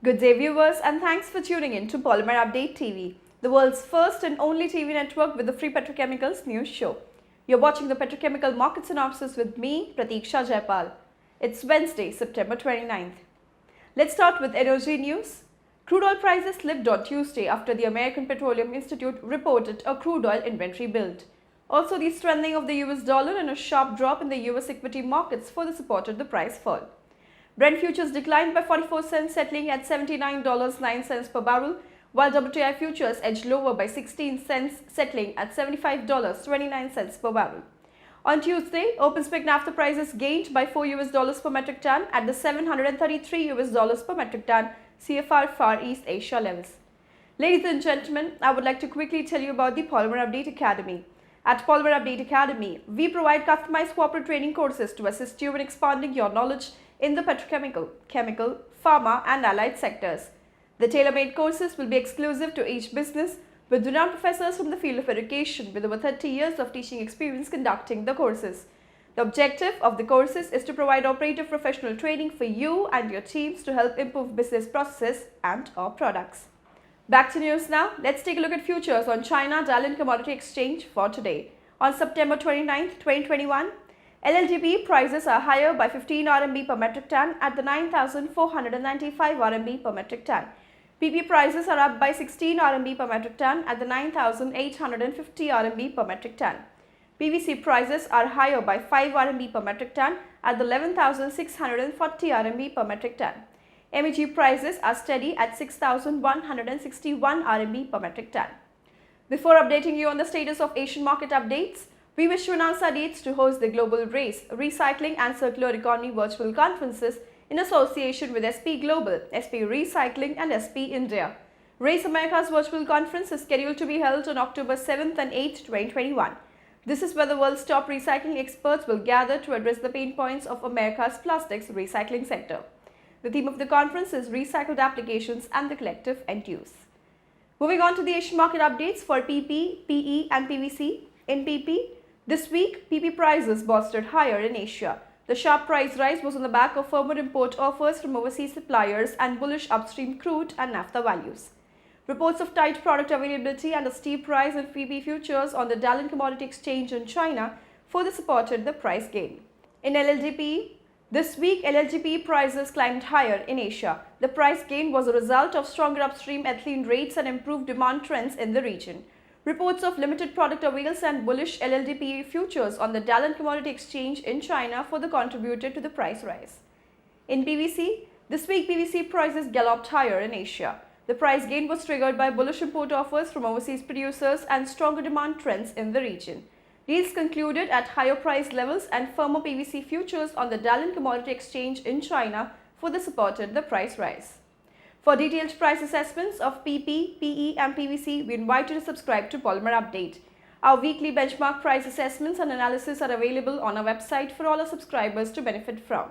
Good day viewers and thanks for tuning in to Polymer Update TV, the world's first and only TV network with the free petrochemicals news show. You're watching the Petrochemical Market Synopsis with me, Pratiksha Jaipal. It's Wednesday, September 29th. Let's start with energy news. Crude oil prices slipped on Tuesday after the American Petroleum Institute reported a crude oil inventory build. Also, the strengthening of the US dollar and a sharp drop in the US equity markets further supported the price fall. Brent futures declined by 44 cents, settling at $79.09 per barrel, while WTI futures edged lower by 16 cents, settling at $75.29 per barrel. On Tuesday, OpenSpec naphtha prices gained by $4 per metric ton at the $733 per metric ton CFR Far East Asia levels. Ladies and gentlemen, I would like to quickly tell you about the Polymer Update Academy. At Polymer Update Academy, we provide customized corporate training courses to assist you in expanding your knowledge in the petrochemical, chemical, pharma and allied sectors. The tailor-made courses will be exclusive to each business with renowned professors from the field of education with over 30 years of teaching experience conducting the courses. The objective of the courses is to provide operative professional training for you and your teams to help improve business processes and/or products. Back to news now. Let's take a look at futures on China Dalian Commodity Exchange for today. On September 29, 2021, LLDPE prices are higher by 15 RMB per metric ton at the 9,495 RMB per metric ton. PP prices are up by 16 RMB per metric ton at the 9,850 RMB per metric ton. PVC prices are higher by 5 RMB per metric ton at the 11,640 RMB per metric ton. MEG prices are steady at 6,161 RMB per metric ton. Before updating you on the status of Asian market updates, we wish to announce our dates to host the Global Race, Recycling and Circular Economy virtual conferences in association with SP Global, SP Recycling and SP India. Race America's virtual conference is scheduled to be held on October 7th and 8th, 2021. This is where the world's top recycling experts will gather to address the pain points of America's plastics recycling sector. The theme of the conference is Recycled Applications and the Collective End Use. Moving on to the Asian market updates for PP, PE and PVC. In PP, this week, PP prices bolstered higher in Asia. The sharp price rise was on the back of firmer import offers from overseas suppliers and bullish upstream crude and naphtha values. Reports of tight product availability and a steep rise in PP futures on the Dalian Commodity Exchange in China further supported the price gain. In LLDPE, this week LLDPE prices climbed higher in Asia. The price gain was a result of stronger upstream ethylene rates and improved demand trends in the region. Reports of limited product avails and bullish LLDPE futures on the Dalian Commodity Exchange in China further contributed to the price rise. In PVC, this week PVC prices galloped higher in Asia. The price gain was triggered by bullish import offers from overseas producers and stronger demand trends in the region. Deals concluded at higher price levels and firmer PVC futures on the Dalian Commodity Exchange in China further supported the price rise. For detailed price assessments of PP, PE and PVC, we invite you to subscribe to Polymer Update. Our weekly benchmark price assessments and analysis are available on our website for all our subscribers to benefit from.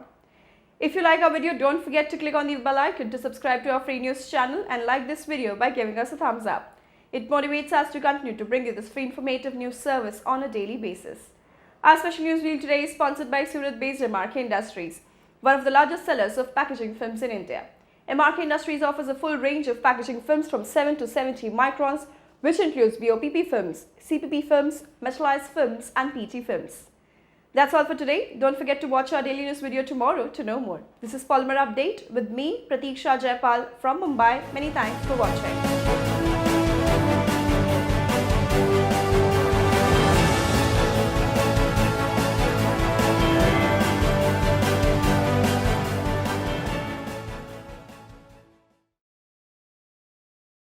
If you like our video, don't forget to click on the bell icon to subscribe to our free news channel and like this video by giving us a thumbs up. It motivates us to continue to bring you this free informative news service on a daily basis. Our special news reel today is sponsored by Surat-based MRK Industries, one of the largest sellers of packaging films in India. MRK Industries offers a full range of packaging films from 7 to 70 microns, which includes BOPP films, CPP films, metallized films and PT films. That's all for today. Don't forget to watch our daily news video tomorrow to know more. This is Polymer Update with me, Pratiksha Jaipal from Mumbai. Many thanks for watching.